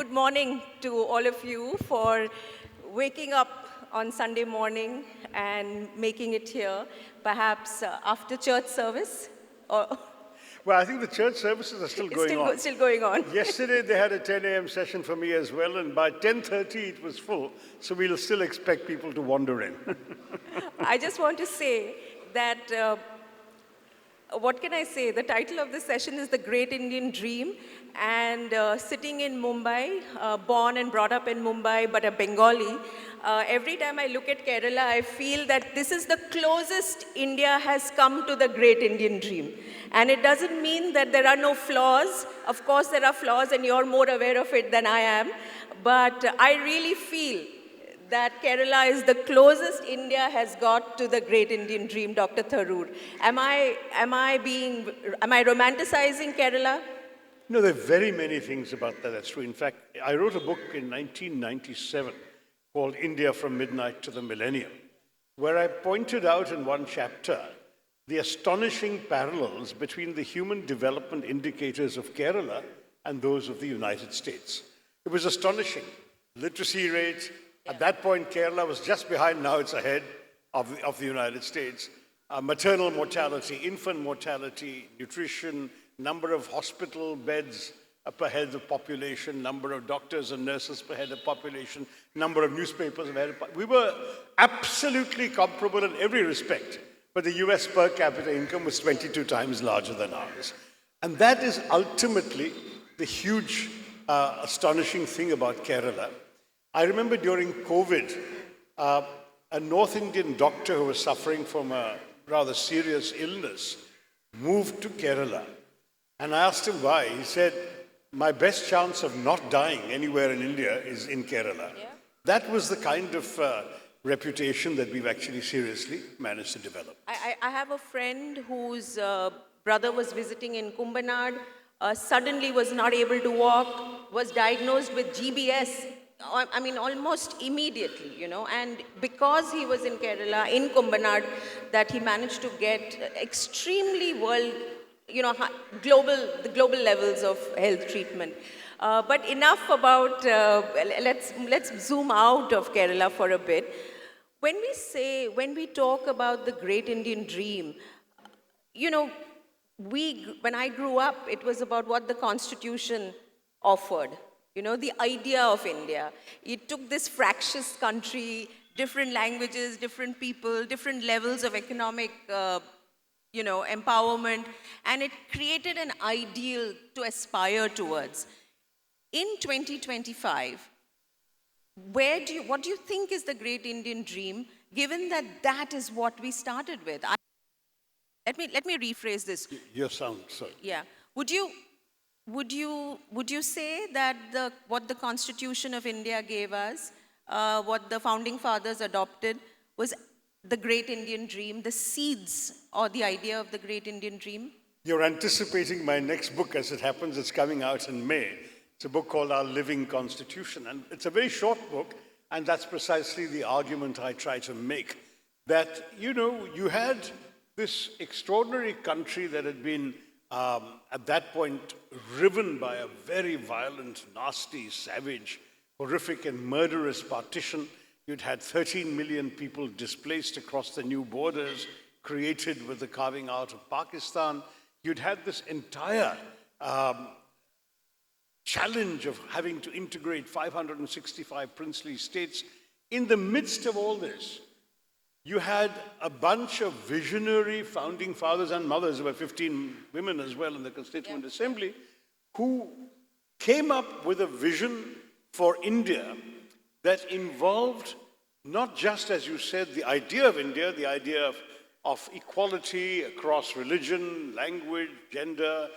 good morning to all of you for waking up on Sunday morning and making it here, perhaps after church service. Or Well, I think the church services are still going on. Still going on. Yesterday, they had a 10 a.m. session for me as well, and by 10:30 it was full, so we'll still expect people to wander in. I just want to say that, what can I say? The title of this session is The Great Indian Dream, and sitting in Mumbai, born and brought up in Mumbai, but a Bengali, every time I look at Kerala, I feel that this is the closest India has come to the Great Indian Dream. And it doesn't mean that there are no flaws. Of course, there are flaws, and you're more aware of it than I am. But I really feel that Kerala is the closest India has got to the Great Indian Dream, Dr. Tharoor. Am I romanticizing Kerala? No, there are very many things about that that's true. In fact, I wrote a book in 1997 called India from Midnight to the Millennium, where I pointed out in one chapter the astonishing parallels between the human development indicators of Kerala and those of the United States. It was astonishing. Literacy rate, at that point, Kerala was just behind, now it's ahead of the United States. Maternal mortality, infant mortality, nutrition, number of hospital beds per head of population, number of doctors and nurses per head of population, number of newspapers per head of population. We were absolutely comparable in every respect, but the US per capita income was 22 times larger than ours. And that is ultimately the huge, astonishing thing about Kerala. I remember during COVID, a North Indian doctor who was suffering from a rather serious illness moved to Kerala. And I asked him why. He said, my best chance of not dying anywhere in India is in Kerala. Yeah. That was the kind of reputation that we've actually seriously managed to develop. I have a friend whose brother was visiting in Kumbanad, suddenly was not able to walk, was diagnosed with GBS. I mean, almost immediately, you know, and because he was in Kerala, in Kumbanad, that he managed to get extremely the global levels of health treatment. But enough about, let's zoom out of Kerala for a bit. When we talk about the Great Indian Dream, you know, when I grew up, it was about what the Constitution offered. You know, the idea of India. It took this fractious country, different languages, different people, different levels of economic, empowerment, and it created an ideal to aspire towards. In 2025, what do you think is the Great Indian Dream, given that that is what we started with? Let me rephrase this. Your sound, sorry. Yeah. Would you say that what the Constitution of India gave us, what the founding fathers adopted, was the Great Indian Dream, the seeds or the idea of the Great Indian Dream? You're anticipating my next book. As it happens, it's coming out in May. It's a book called Our Living Constitution. And it's a very short book, and that's precisely the argument I try to make. That, you had this extraordinary country that had been at that point riven by a very violent, nasty, savage, horrific and murderous partition. You'd had 13 million people displaced across the new borders created with the carving out of Pakistan. You'd had this entire challenge of having to integrate 565 princely states. In the midst of all this, you had a bunch of visionary founding fathers and mothers, there were 15 women as well in the Constituent Assembly, who came up with a vision for India that involved not just, as you said, the idea of India, the idea of equality across religion, language, gender,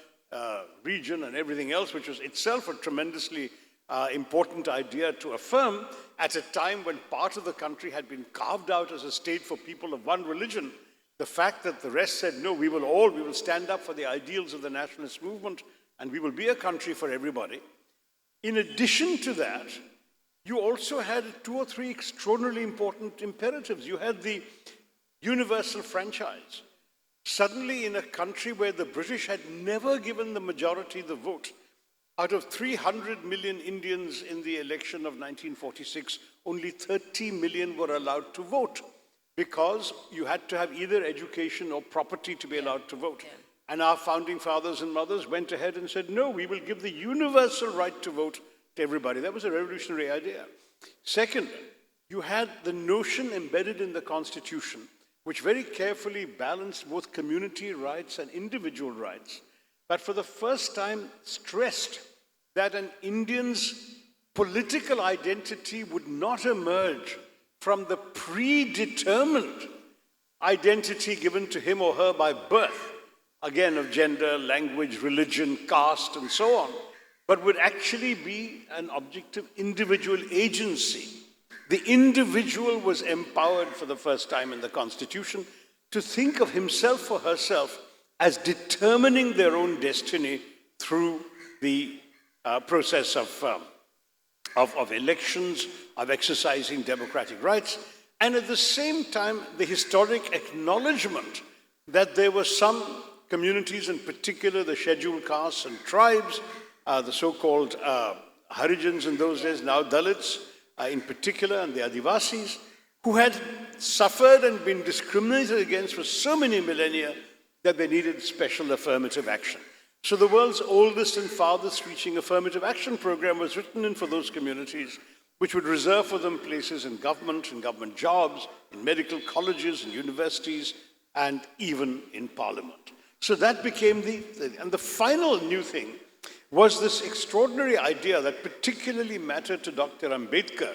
region, and everything else, which was itself a tremendously important idea to affirm at a time when part of the country had been carved out as a state for people of one religion. The fact that the rest said, no, we will stand up for the ideals of the nationalist movement and we will be a country for everybody. In addition to that, you also had 2 or 3 extraordinarily important imperatives. You had the universal franchise. Suddenly, in a country where the British had never given the majority the vote, Out of 300 million Indians in the election of 1946, only 30 million were allowed to vote because you had to have either education or property to be allowed to vote. And our founding fathers and mothers went ahead and said, no, we will give the universal right to vote to everybody. That was a revolutionary idea. Second, you had the notion embedded in the Constitution, which very carefully balanced both community rights and individual rights, but for the first time stressed that an Indian's political identity would not emerge from the predetermined identity given to him or her by birth, again of gender, language, religion, caste, and so on, but would actually be an object of individual agency. The individual was empowered for the first time in the Constitution to think of himself or herself as determining their own destiny through the process of elections, of exercising democratic rights, and at the same time, the historic acknowledgement that there were some communities, in particular the scheduled castes and tribes, the so-called Harijans in those days, now Dalits in particular, and the Adivasis, who had suffered and been discriminated against for so many millennia that they needed special affirmative action. So the world's oldest and farthest reaching affirmative action program was written in for those communities, which would reserve for them places in government jobs, in medical colleges and universities, and even in parliament. So that became and the final new thing was this extraordinary idea that particularly mattered to Dr. Ambedkar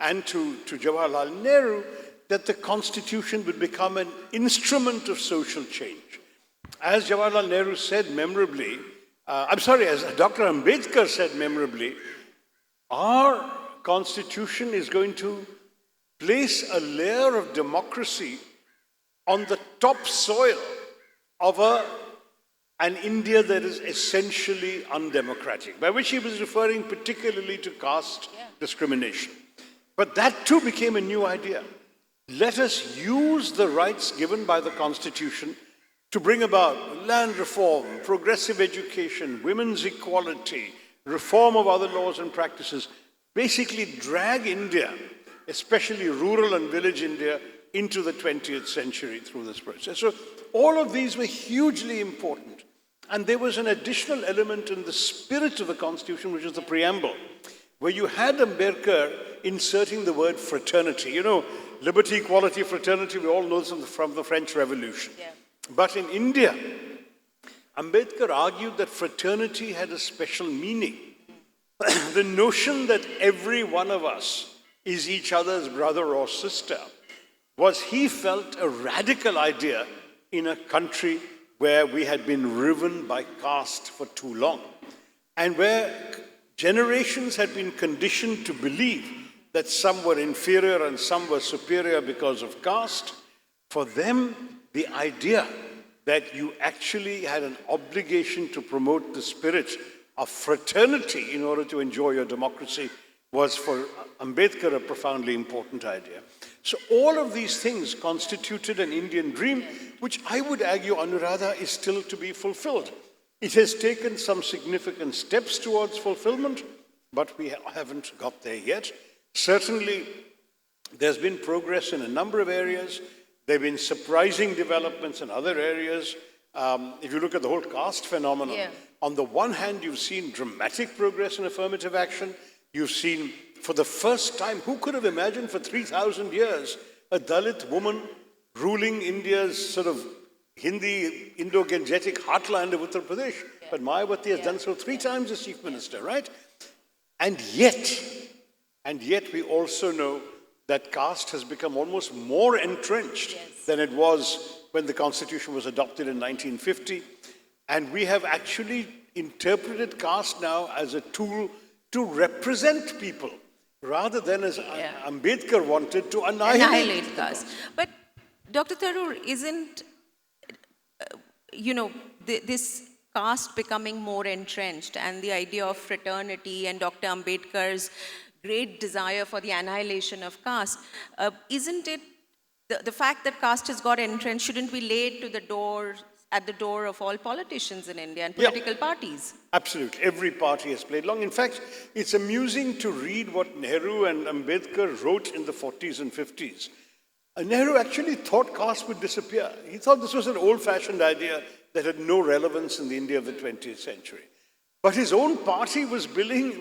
and to Jawaharlal Nehru, that the Constitution would become an instrument of social change. As Jawaharlal Nehru said memorably, as Dr. Ambedkar said memorably, our Constitution is going to place a layer of democracy on the topsoil of an India that is essentially undemocratic, by which he was referring particularly to caste discrimination. But that too became a new idea. Let us use the rights given by the Constitution to bring about land reform, progressive education, women's equality, reform of other laws and practices, basically drag India, especially rural and village India, into the 20th century through this process. So all of these were hugely important. And there was an additional element in the spirit of the Constitution, which is the preamble, where you had Ambedkar inserting the word fraternity. You know, liberty, equality, fraternity, we all know this from the French Revolution. Yeah. But in India, Ambedkar argued that fraternity had a special meaning. The notion that every one of us is each other's brother or sister was, he felt, a radical idea in a country where we had been riven by caste for too long, and where generations had been conditioned to believe that some were inferior and some were superior because of caste. For them, the idea that you actually had an obligation to promote the spirit of fraternity in order to enjoy your democracy was, for Ambedkar, a profoundly important idea. So all of these things constituted an Indian dream, which I would argue, Anuradha, is still to be fulfilled. It has taken some significant steps towards fulfillment, but we haven't got there yet. Certainly, there's been progress in a number of areas. There have been surprising developments in other areas. If you look at the whole caste phenomenon, on the one hand, you've seen dramatic progress in affirmative action. You've seen, for the first time, who could have imagined for 3,000 years, a Dalit woman ruling India's sort of Hindi, Indo-Gangetic heartland of Uttar Pradesh? But Mayawati has done so 3 times as chief minister, right? And yet we also know that caste has become almost more entrenched than it was when the Constitution was adopted in 1950. And we have actually interpreted caste now as a tool to represent people, rather than as Ambedkar wanted, to annihilate caste. But Dr. Tharoor, isn't, this caste becoming more entrenched, and the idea of fraternity and Dr. Ambedkar's great desire for the annihilation of caste, isn't it the fact that caste has got entrenched, shouldn't we lay it to the doorstep at the door of all politicians in India and Yeah. political parties. Absolutely. Every party has played along. In fact, it's amusing to read what Nehru and Ambedkar wrote in the 40s and 50s. Nehru actually thought caste would disappear. He thought this was an old-fashioned idea that had no relevance in the India of the 20th century. But his own party was busy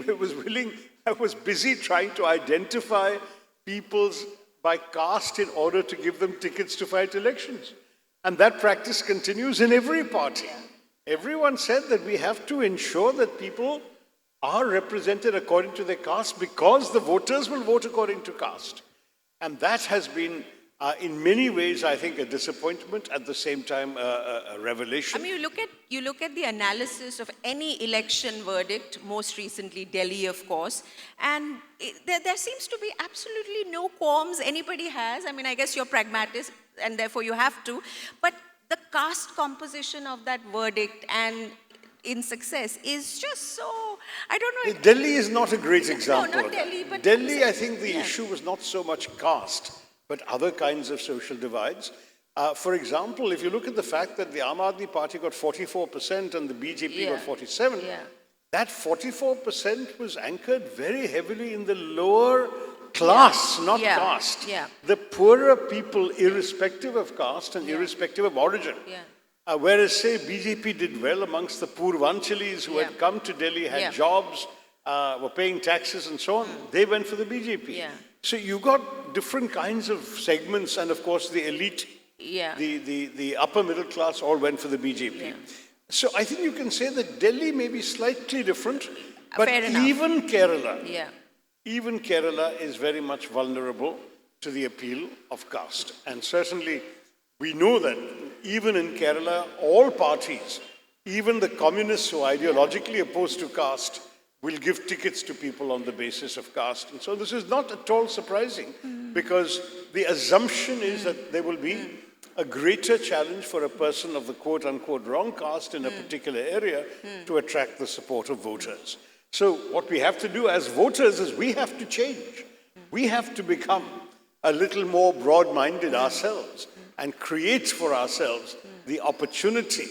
trying to identify peoples by caste in order to give them tickets to fight elections. And that practice continues in every party. Everyone said that we have to ensure that people are represented according to their caste because the voters will vote according to caste. And that has been, in many ways, I think, a disappointment, at the same time, a revelation. I mean, you look at the analysis of any election verdict, most recently Delhi, of course, and there seems to be absolutely no qualms anybody has. I mean, I guess you're pragmatic, and therefore you have to. But the caste composition of that verdict and in success is just so, I don't know. Delhi is not a great example. No, not of that. Delhi, but Delhi, I think the issue was not so much caste, but other kinds of social divides. For example, if you look at the fact that the Aam Aadmi Party got 44% and the BJP got 47%, that 44% was anchored very heavily in the lower class, not caste. The poorer people, irrespective of caste and irrespective of origin. Whereas, say, BJP did well amongst the Purvanchalis who had come to Delhi, had jobs, were paying taxes and so on. They went for the BJP. So you got different kinds of segments, and of course the elite, the upper middle class all went for the BJP. So I think you can say that Delhi may be slightly different, but even Kerala is very much vulnerable to the appeal of caste. And certainly we know that even in Kerala, all parties, even the communists who are ideologically opposed to caste, will give tickets to people on the basis of caste. And so this is not at all surprising, because the assumption is that there will be a greater challenge for a person of the quote-unquote wrong caste in a particular area to attract the support of voters. So what we have to do as voters is we have to change. We have to become a little more broad-minded ourselves and create for ourselves the opportunity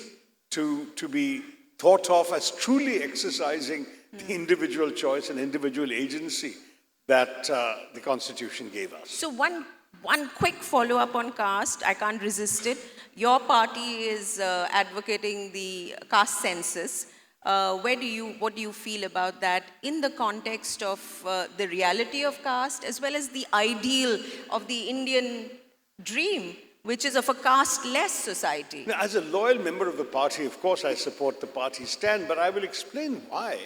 to be thought of as truly exercising the individual choice and individual agency that the Constitution gave us. So one quick follow-up on caste, I can't resist it. Your party is advocating the caste census. What do you feel about that in the context of the reality of caste, as well as the ideal of the Indian dream, which is of a caste-less society? Now, as a loyal member of the party, of course, I support the party's stand, but I will explain why.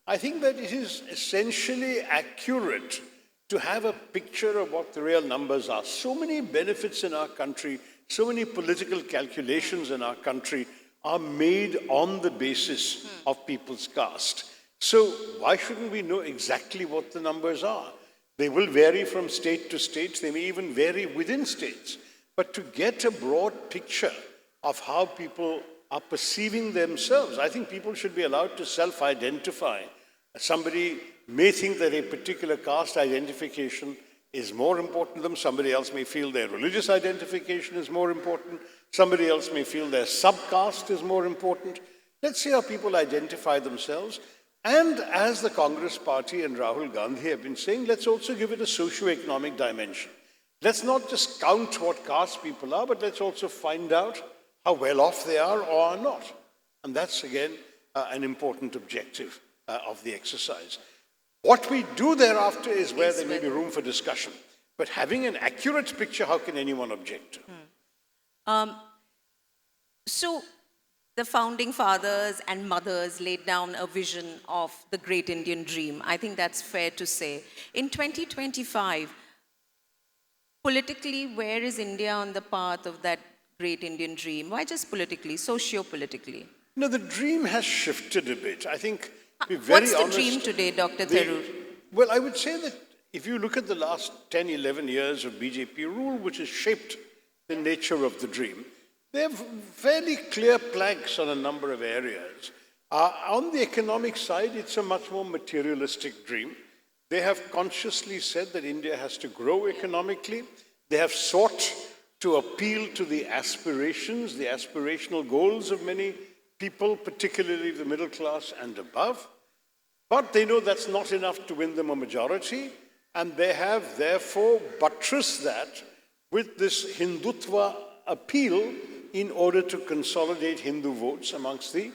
I think that it is essentially accurate to have a picture of what the real numbers are. So many benefits in our country, so many political calculations in our country are made on the basis of people's caste. So why shouldn't we know exactly what the numbers are? They will vary from state to state. They may even vary within states. But to get a broad picture of how people are perceiving themselves, I think people should be allowed to self-identify. Somebody may think that a particular caste identification is more important to them. Somebody else may feel their religious identification is more important. Somebody else may feel their subcaste is more important. Let's see how people identify themselves. And as the Congress Party and Rahul Gandhi have been saying, let's also give it a socio-economic dimension. Let's not just count what caste people are, but let's also find out how well off they are or are not. And that's, again, an important objective of the exercise. What we do thereafter is where there may be room for discussion. But having an accurate picture, how can anyone object to? So the founding fathers and mothers laid down a vision of the great Indian dream. I think that's fair to say. In 2025, politically, where is India on the path of that great Indian dream? Why just politically, socio-politically? No, the dream has shifted a bit. I think, to be very honest... What's the dream today, Dr. Tharoor? Well, I would say that if you look at the last 10, 11 years of BJP rule, which has shaped the nature of the dream, they have fairly clear planks on a number of areas. On the economic side, it's a much more materialistic dream. They have consciously said that India has to grow economically. They have sought to appeal to the aspirations, the aspirational goals of many people, particularly the middle class and above. But they know that's not enough to win them a majority, and they have therefore buttressed that with this Hindutva appeal in order to consolidate Hindu votes amongst the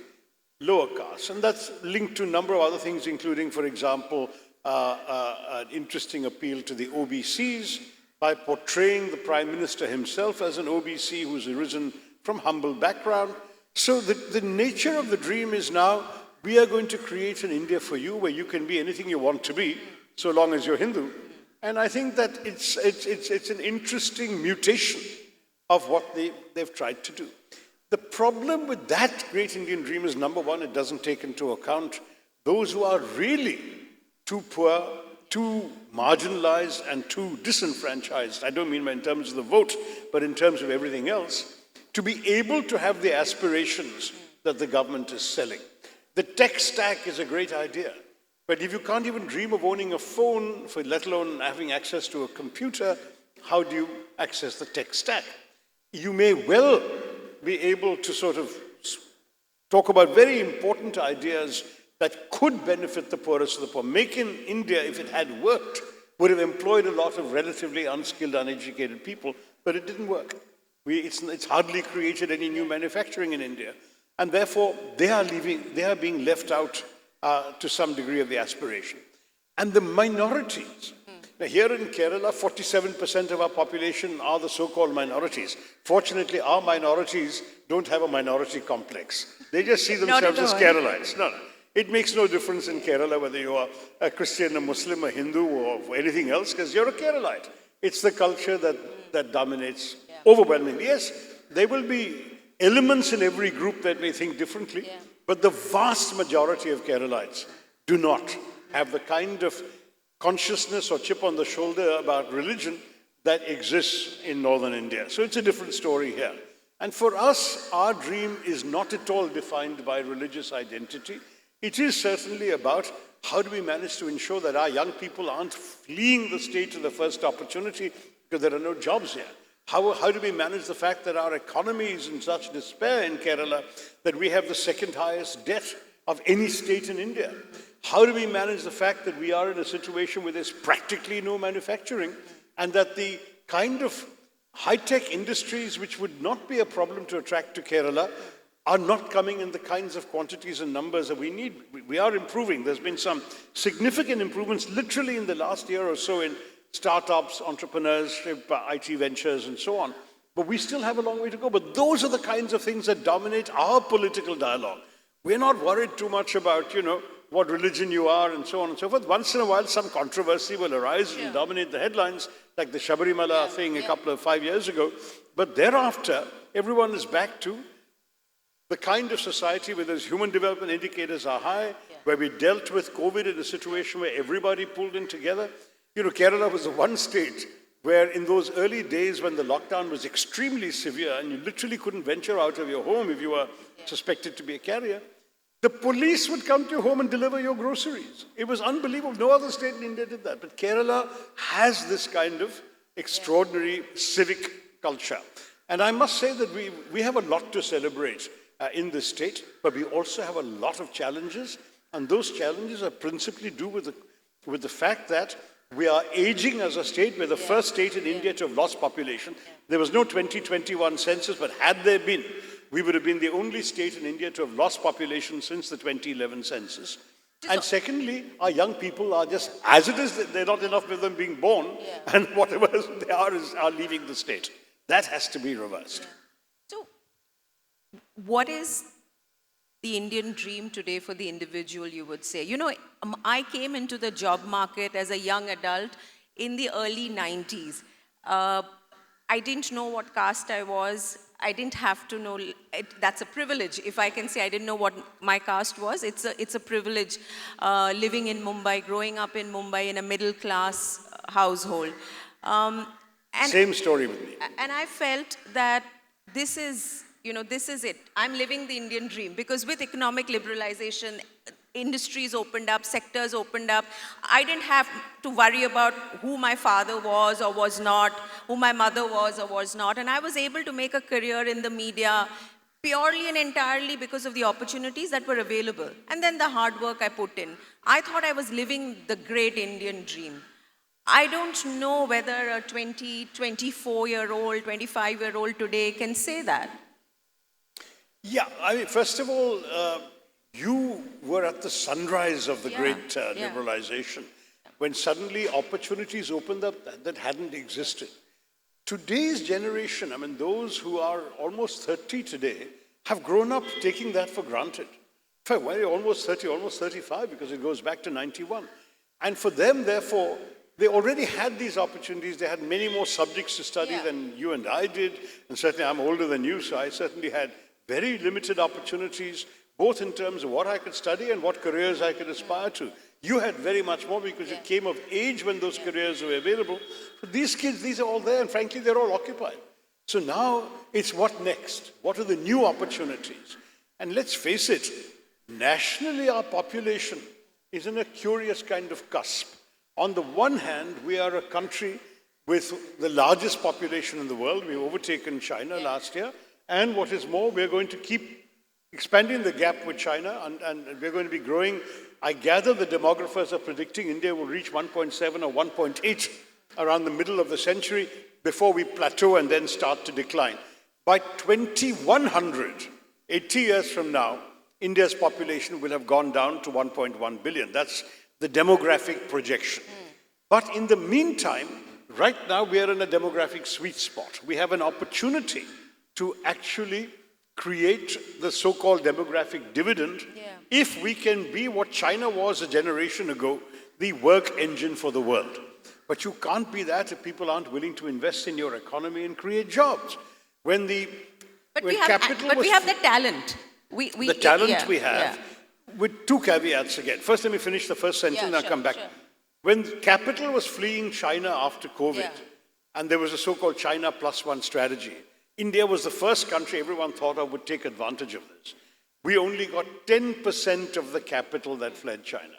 lower castes. And that's linked to a number of other things, including, for example, an interesting appeal to the OBCs by portraying the Prime Minister himself as an OBC who's arisen from humble background. So the nature of the dream is now, we are going to create an India for you where you can be anything you want to be, so long as you're Hindu. And I think that it's an interesting mutation of what they've tried to do. The problem with that great Indian dream is, number one, it doesn't take into account those who are really too poor, too marginalized, and too disenfranchised. I don't mean in terms of the vote, but in terms of everything else, to be able to have the aspirations that the government is selling. The tech stack is a great idea, but if you can't even dream of owning a phone, let alone having access to a computer, how do you access the tech stack? You may well be able to sort of talk about very important ideas that could benefit the poorest of the poor. Make in India, if it had worked, would have employed a lot of relatively unskilled, uneducated people, but it didn't work. It's hardly created any new manufacturing in India. And therefore, they are being left out to some degree of the aspiration. And the minorities. Now, here in Kerala, 47% of our population are the so-called minorities. Fortunately, our minorities don't have a minority complex. They just see themselves as Keralites. No. It makes no difference in Kerala whether you are a Christian, a Muslim, a Hindu, or anything else, because you're a Keralite. It's the culture that dominates overwhelmingly. Yes, there will be elements in every group that may think differently, but the vast majority of Keralites do not have the kind of consciousness or chip on the shoulder about religion that exists in northern India. So it's a different story here. And for us, our dream is not at all defined by religious identity. It is certainly about how do we manage to ensure that our young people aren't fleeing the state at the first opportunity because there are no jobs here. How do we manage the fact that our economy is in such despair in Kerala that we have the second highest debt of any state in India? How do we manage the fact that we are in a situation where there's practically no manufacturing and that the kind of high-tech industries which would not be a problem to attract to Kerala are not coming in the kinds of quantities and numbers that we need? We are improving. There's been some significant improvements literally in the last year or so in startups, entrepreneurship, IT ventures, and so on. But we still have a long way to go. But those are the kinds of things that dominate our political dialogue. We're not worried too much about, what religion you are and so on and so forth. Once in a while, some controversy will arise and dominate the headlines, like the Sabarimala thing 5 years ago. But thereafter, everyone is back to the kind of society where those human development indicators are high, where we dealt with COVID in a situation where everybody pulled in together. Kerala was the one state where in those early days when the lockdown was extremely severe and you literally couldn't venture out of your home if you were suspected to be a carrier, the police would come to your home and deliver your groceries. It was unbelievable. No other state in India did that. But Kerala has this kind of extraordinary civic culture. And I must say that we have a lot to celebrate in this state, but we also have a lot of challenges. And those challenges are principally due with the fact that we are aging as a state. We're the first state in India to have lost population. There was no 2021 census, but had there been, we would have been the only state in India to have lost population since the 2011 census. And secondly, our young people are just, as it is, there are not enough of them being born, and whatever they are leaving the state. That has to be reversed. So, what is the Indian dream today for the individual, you would say? I came into the job market as a young adult in the early 90s. I didn't know what caste I was. I didn't have to know. That's a privilege. If I can say I didn't know what my caste was, it's a privilege living in Mumbai, growing up in Mumbai in a middle class household. Same story with me. And I felt that this is it. I'm living the Indian dream because with economic liberalization, industries opened up, sectors opened up. I didn't have to worry about who my father was or was not, who my mother was or was not. And I was able to make a career in the media purely and entirely because of the opportunities that were available. And then the hard work I put in. I thought I was living the great Indian dream. I don't know whether a 20, 24-year-old, 25-year-old today can say that. Yeah, I mean, first of all, you were at the sunrise of the great liberalization, when suddenly opportunities opened up that hadn't existed. Today's generation, I mean, those who are almost 30 today, have grown up taking that for granted. In fact, when you're almost 30, almost 35, because it goes back to 91. And for them, therefore, they already had these opportunities. They had many more subjects to study than you and I did. And certainly I'm older than you, so I certainly had very limited opportunities, both in terms of what I could study and what careers I could aspire to. You had very much more because you came of age when those careers were available. But these kids, these are all there, and frankly, they're all occupied. So now it's what next? What are the new opportunities? And let's face it, nationally, our population is in a curious kind of cusp. On the one hand, we are a country with the largest population in the world. We've overtaken China last year. And what is more, we're going to keep expanding the gap with China, and we're going to be growing. I gather the demographers are predicting India will reach 1.7 or 1.8 around the middle of the century before we plateau and then start to decline. By 2100, 80 years from now, India's population will have gone down to 1.1 billion. That's the demographic projection. But in the meantime, right now we are in a demographic sweet spot. We have an opportunity to actually create the so-called demographic dividend if we can be what China was a generation ago, the work engine for the world. But you can't be that if people aren't willing to invest in your economy and create jobs. But we have the talent. The talent we have, with two caveats again. First, let me finish the first sentence and I'll come back. Sure. When capital was fleeing China after COVID, and there was a so-called China +1 strategy, India was the first country everyone thought of would take advantage of this. We only got 10% of the capital that fled China.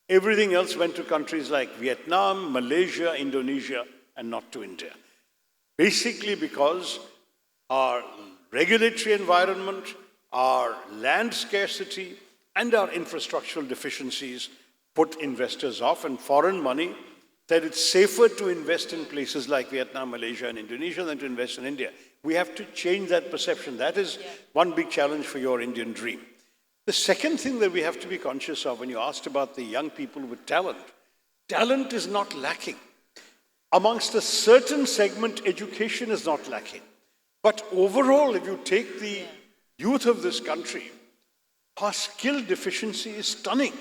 Everything else went to countries like Vietnam, Malaysia, Indonesia, and not to India. Basically because our regulatory environment, our land scarcity, and our infrastructural deficiencies put investors off, and foreign money said it's safer to invest in places like Vietnam, Malaysia, and Indonesia than to invest in India. We have to change that perception. That is one big challenge for your Indian dream. The second thing that we have to be conscious of when you asked about the young people with talent, talent is not lacking. Amongst a certain segment, education is not lacking. But overall, if you take the youth of this country, our skill deficiency is stunning.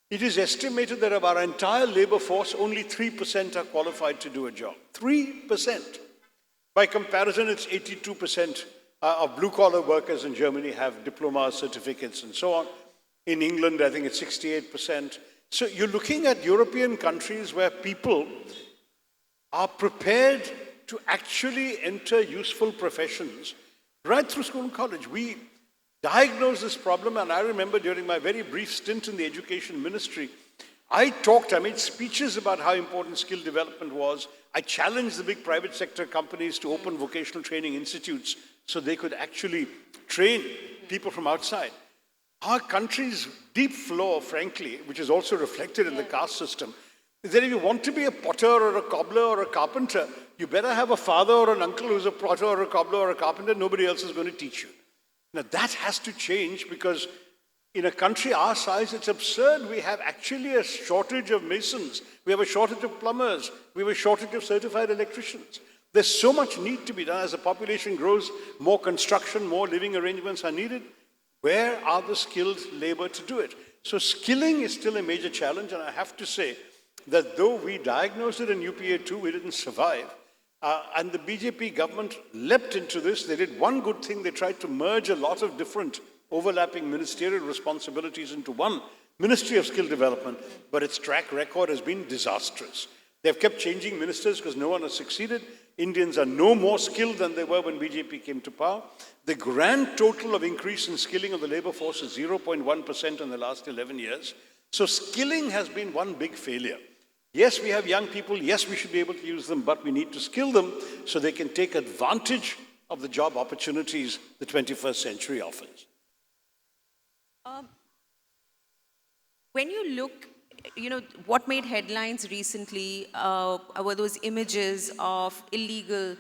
It is estimated that of our entire labor force, only 3% are qualified to do a job. 3%. By comparison, it's 82% of blue-collar workers in Germany have diplomas, certificates, and so on. In England, I think it's 68%. So you're looking at European countries where people are prepared to actually enter useful professions right through school and college. We diagnosed this problem, and I remember during my very brief stint in the education ministry, I made speeches about how important skill development was. I challenged the big private sector companies to open vocational training institutes so they could actually train people from outside. Our country's deep flaw, frankly, which is also reflected in the caste system, is that if you want to be a potter or a cobbler or a carpenter, you better have a father or an uncle who's a potter or a cobbler or a carpenter. Nobody else is going to teach you. Now that has to change, because in a country our size, it's absurd. We have actually a shortage of masons. We have a shortage of plumbers. We have a shortage of certified electricians. There's so much need to be done. As the population grows, more construction, more living arrangements are needed. Where are the skilled labor to do it? So skilling is still a major challenge, and I have to say that though we diagnosed it in UPA 2, we didn't survive. And the BJP government leapt into this. They did one good thing. They tried to merge a lot of different overlapping ministerial responsibilities into one Ministry of Skill Development, but its track record has been disastrous. They've kept changing ministers because no one has succeeded. Indians are no more skilled than they were when BJP came to power. The grand total of increase in skilling of the labor force is 0.1% in the last 11 years. So skilling has been one big failure. Yes, we have young people. Yes, we should be able to use them, but we need to skill them so they can take advantage of the job opportunities the 21st century offers. When you look, what made headlines recently were those images of illegal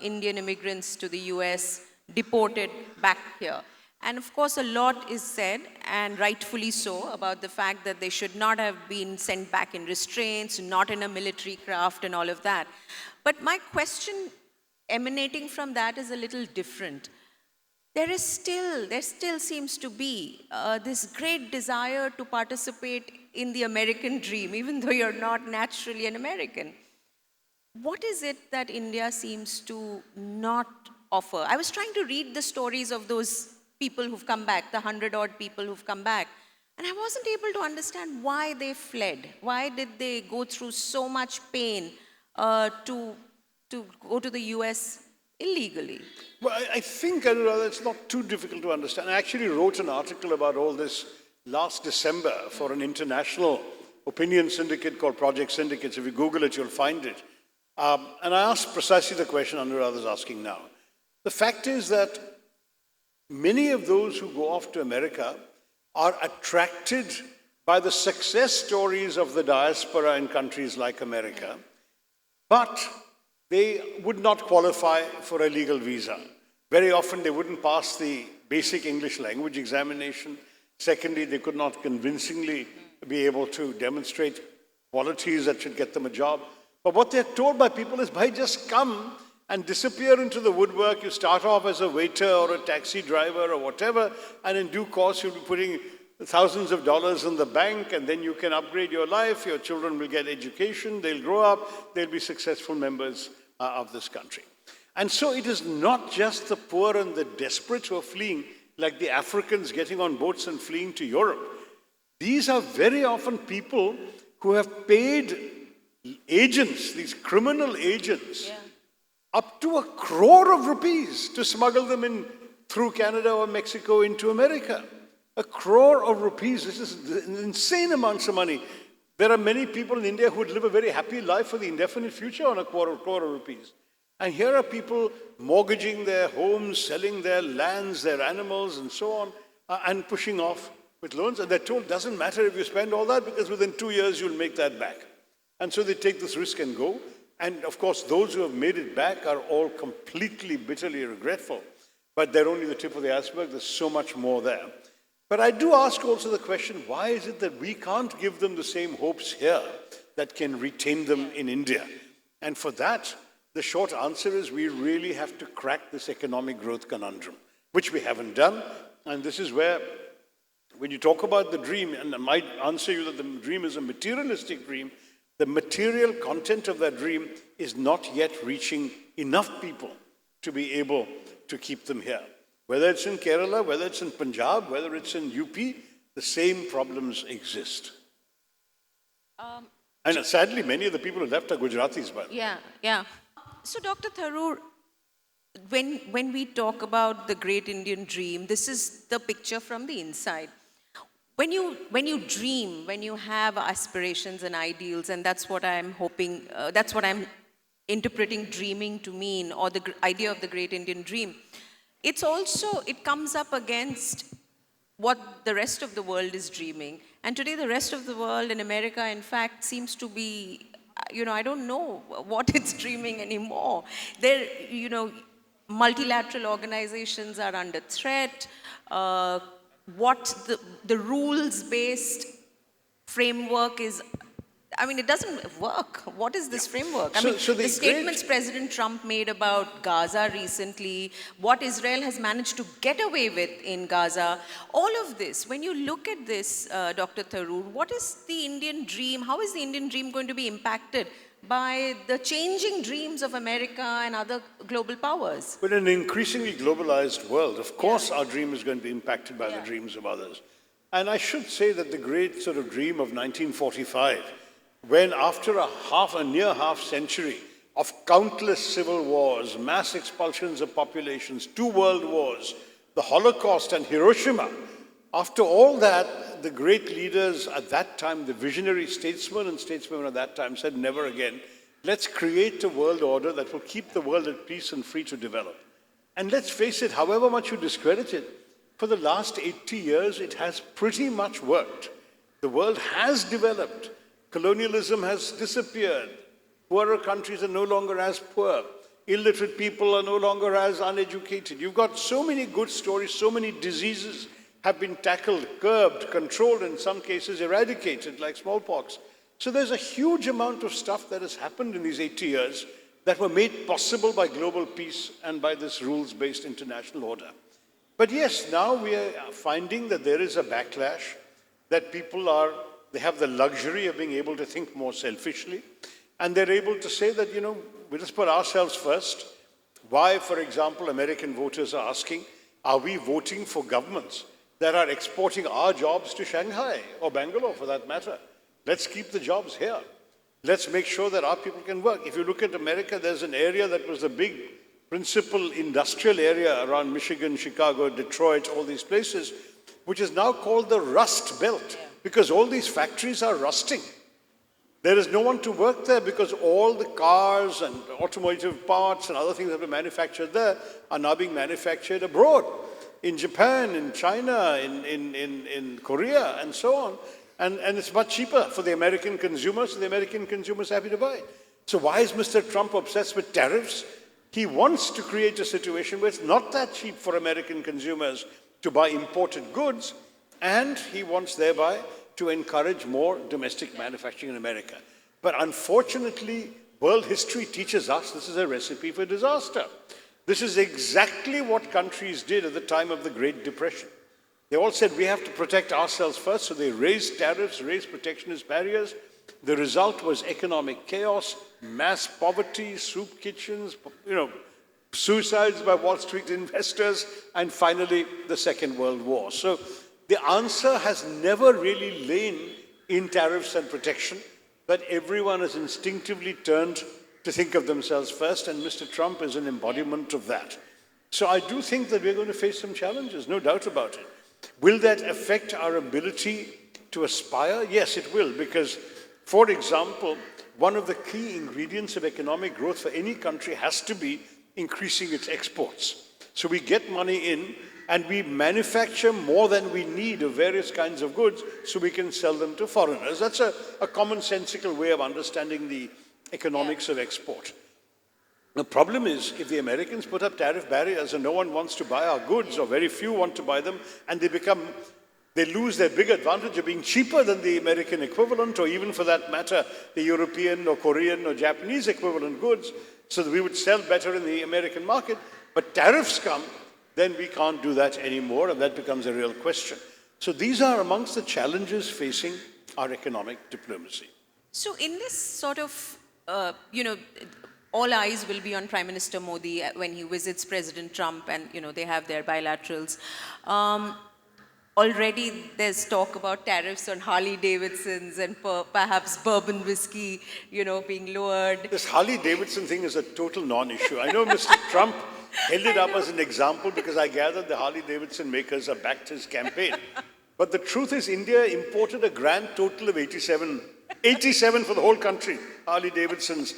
Indian immigrants to the US deported back here. And of course, a lot is said, and rightfully so, about the fact that they should not have been sent back in restraints, not in a military craft and all of that. But my question emanating from that is a little different. There still seems to be this great desire to participate in the American dream, even though you're not naturally an American. What is it that India seems to not offer? I was trying to read the stories of those people who've come back, the 100-odd people who've come back, and I wasn't able to understand why they fled. Why did they go through so much pain to go to the US illegally? Well, I think, Anuradha, it's not too difficult to understand. I actually wrote an article about all this last December for an international opinion syndicate called Project Syndicates. If you Google it, you'll find it. And I asked precisely the question Anuradha is asking now. The fact is that many of those who go off to America are attracted by the success stories of the diaspora in countries like America, but they would not qualify for a legal visa. Very often they wouldn't pass the basic English language examination. Secondly, they could not convincingly be able to demonstrate qualities that should get them a job. But what they're told by people is, bhai, just come and disappear into the woodwork. You start off as a waiter or a taxi driver or whatever, and in due course you'll be putting thousands of dollars in the bank, and then you can upgrade your life. Your children will get education, they'll grow up, they'll be successful members of this country. And so it is not just the poor and the desperate who are fleeing, like the Africans getting on boats and fleeing to Europe. These are very often people who have paid agents, these criminal agents, up to 1 crore of rupees to smuggle them in through Canada or Mexico into America. 1 crore of rupees, this is insane amounts of money. There are many people in India who would live a very happy life for the indefinite future on 1 crore of rupees. And here are people mortgaging their homes, selling their lands, their animals, and so on, and pushing off with loans. And they're told, doesn't matter if you spend all that, because within 2 years you'll make that back. And so they take this risk and go. And of course, those who have made it back are all completely, bitterly regretful. But they're only the tip of the iceberg. There's so much more there. But I do ask also the question, why is it that we can't give them the same hopes here that can retain them in India? And for that, the short answer is we really have to crack this economic growth conundrum, which we haven't done. And this is where, when you talk about the dream, and I might answer you that the dream is a materialistic dream, the material content of that dream is not yet reaching enough people to be able to keep them here. Whether it's in Kerala, whether it's in Punjab, whether it's in UP, the same problems exist. And sadly, many of the people who left are Gujaratis, by the way. Yeah. So, Dr. Tharoor, when we talk about the great Indian dream, this is the picture from the inside. When you dream, when you have aspirations and ideals, and that's what I'm hoping, that's what I'm interpreting dreaming to mean, or the idea of the great Indian dream, it comes up against what the rest of the world is dreaming. And today the rest of the world, in America, in fact, seems to be, I don't know what it's dreaming anymore. Multilateral organizations are under threat. What the rules-based framework is, it doesn't work. What is this framework? The statements President Trump made about Gaza recently, what Israel has managed to get away with in Gaza, all of this, when you look at this, Dr. Tharoor, what is the Indian dream? How is the Indian dream going to be impacted by the changing dreams of America and other global powers? But in an increasingly globalized world, of course, our dream is going to be impacted by the dreams of others. And I should say that the great sort of dream of 1945, when after a near half century, of countless civil wars, mass expulsions of populations, 2 world wars, the Holocaust and Hiroshima. After all that, the great leaders at that time, the visionary statesmen and stateswomen at that time said, never again. Let's create a world order that will keep the world at peace and free to develop. And let's face it, however much you discredit it, for the last 80 years, it has pretty much worked. The world has developed. Colonialism has disappeared. Poorer countries are no longer as poor. Illiterate people are no longer as uneducated. You've got so many good stories, so many diseases have been tackled, curbed, controlled, in some cases eradicated, like smallpox. So there's a huge amount of stuff that has happened in these 80 years that were made possible by global peace and by this rules-based international order. But yes, now we are finding that there is a backlash, that they have the luxury of being able to think more selfishly, and they're able to say that, we just put ourselves first. Why, for example, American voters are asking, are we voting for governments that are exporting our jobs to Shanghai or Bangalore for that matter? Let's keep the jobs here. Let's make sure that our people can work. If you look at America, there's an area that was a big principal industrial area around Michigan, Chicago, Detroit, all these places, which is now called the Rust Belt, because all these factories are rusting. There is no one to work there because all the cars and automotive parts and other things that were manufactured there are now being manufactured abroad, in Japan, in China, in Korea, and so on. And it's much cheaper for the American consumers, so the American consumers are happy to buy it. So why is Mr. Trump obsessed with tariffs? He wants to create a situation where it's not that cheap for American consumers to buy imported goods, and he wants thereby to encourage more domestic manufacturing in America. But unfortunately, world history teaches us this is a recipe for disaster. This is exactly what countries did at the time of the Great Depression. They all said, we have to protect ourselves first, so they raised tariffs, raised protectionist barriers. The result was economic chaos, mass poverty, soup kitchens, suicides by Wall Street investors, and finally the Second World War. So the answer has never really lain in tariffs and protection, but everyone has instinctively turned to think of themselves first, and Mr. Trump is an embodiment of that. So I do think that we're going to face some challenges, no doubt about it. Will that affect our ability to aspire? Yes, it will, because, for example, one of the key ingredients of economic growth for any country has to be increasing its exports. So we get money in and we manufacture more than we need of various kinds of goods so we can sell them to foreigners. That's a commonsensical way of understanding the economics of export. The problem is, if the Americans put up tariff barriers and no one wants to buy our goods, or very few want to buy them, and they lose their big advantage of being cheaper than the American equivalent, or even for that matter, the European or Korean or Japanese equivalent goods, so that we would sell better in the American market. But tariffs come, then we can't do that anymore, and that becomes a real question. So these are amongst the challenges facing our economic diplomacy. So in this sort of, all eyes will be on Prime Minister Modi when he visits President Trump, and they have their bilaterals. Already there's talk about tariffs on Harley Davidsons and perhaps bourbon whiskey, being lowered. This Harley Davidson thing is a total non-issue. I know Mr. Trump held it up as an example because I gathered the Harley Davidson makers have backed his campaign. But the truth is, India imported a grand total of 87 for the whole country, Harley Davidsons,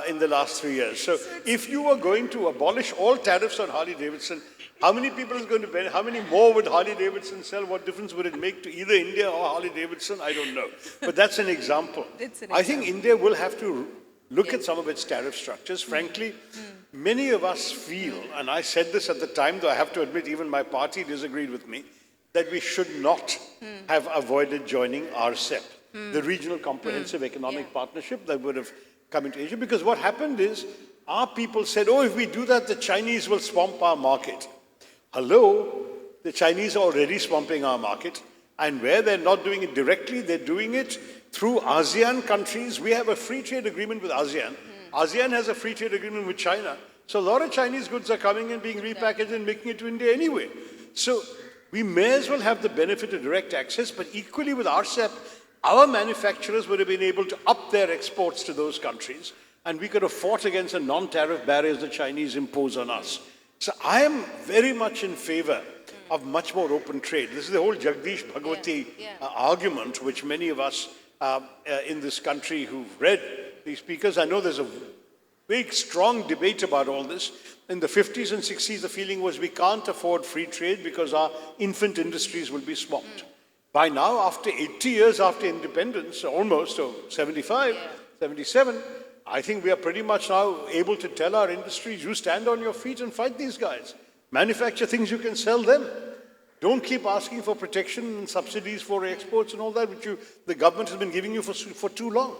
in the last 3 years. So if you were going to abolish all tariffs on Harley Davidson, how many people is going to benefit? How many more would Harley Davidson sell? What difference would it make to either India or Harley Davidson? I don't know. But that's an example. I think India will have to look at some of its tariff structures. Frankly, many of us feel, and I said this at the time, though I have to admit even my party disagreed with me, that we should not have avoided joining RCEP, the Regional Comprehensive Economic Partnership that would have come into Asia. Because what happened is, our people said, if we do that, the Chinese will swamp our market. Hello, the Chinese are already swamping our market, and where they're not doing it directly, they're doing it through ASEAN countries. We have a free trade agreement with ASEAN. ASEAN has a free trade agreement with China. So a lot of Chinese goods are coming and being repackaged and making it to India anyway. So we may as well have the benefit of direct access, but equally with RCEP, our manufacturers would have been able to up their exports to those countries, and we could have fought against the non-tariff barriers the Chinese impose on us. So I am very much in favor of much more open trade. This is the whole Jagdish Bhagwati argument, which many of us in this country who've read these speakers, I know there's a big, strong debate about all this. In the 50s and 60s, the feeling was we can't afford free trade because our infant industries will be swamped. By now, after 80 years after independence, almost, or 75, 77, I think we are pretty much now able to tell our industries, you stand on your feet and fight these guys. Manufacture things you can sell them. Don't keep asking for protection and subsidies for exports and all that, which the government has been giving you for too long.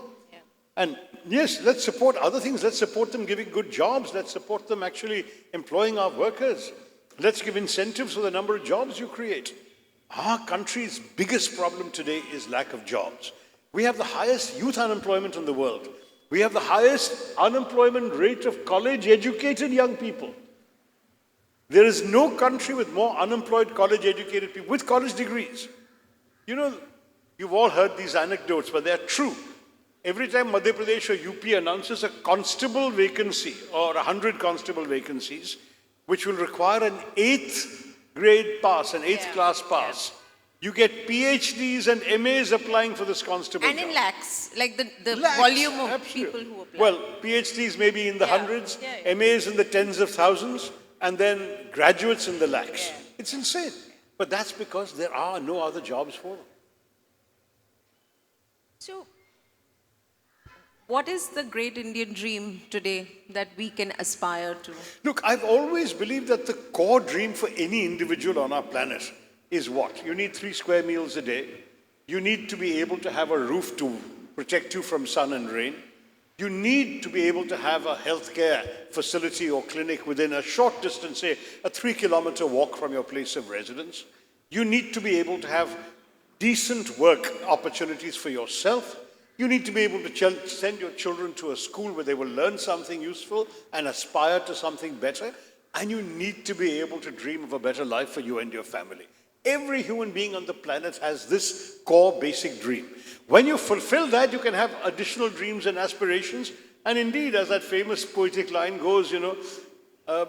And yes, let's support other things. Let's support them giving good jobs. Let's support them actually employing our workers. Let's give incentives for the number of jobs you create. Our country's biggest problem today is lack of jobs. We have the highest youth unemployment in the world. We have the highest unemployment rate of college-educated young people. There is no country with more unemployed college-educated people with college degrees. You know, you've all heard these anecdotes, but they're true. Every time Madhya Pradesh or UP announces a constable vacancy or 100 constable vacancies, which will require an 8th grade pass, an 8th class pass, you get PhDs and MAs applying for this constable And job. in lakhs, like the Lakhs, volume of absolutely. people who apply. Well, PhDs maybe in the hundreds, MAs in the tens of thousands, and then graduates in the lakhs. It's insane. But that's because there are no other jobs for them. So, what is the great Indian dream today that we can aspire to? Look, I've always believed that the core dream for any individual on our planet is what? You need 3 square meals a day. You need to be able to have a roof to protect you from sun and rain. You need to be able to have a healthcare facility or clinic within a short distance, say a 3-kilometer walk from your place of residence. You need to be able to have decent work opportunities for yourself. You need to be able to send your children to a school where they will learn something useful and aspire to something better. And you need to be able to dream of a better life for you and your family. Every human being on the planet has this core basic dream. When you fulfill that, you can have additional dreams and aspirations. And indeed, as that famous poetic line goes, you know,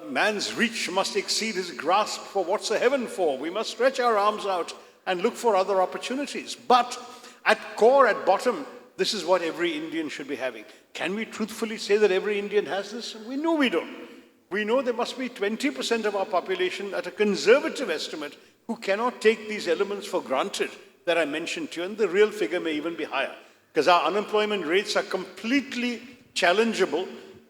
man's reach must exceed his grasp, for what's the heaven for? We must stretch our arms out and look for other opportunities. But at core, at bottom, this is what every Indian should be having. Can we truthfully say that every Indian has this? We know we don't. We know there must be 20% of our population, at a conservative estimate, who cannot take these elements for granted that I mentioned to you, and the real figure may even be higher, because our unemployment rates are completely challengeable.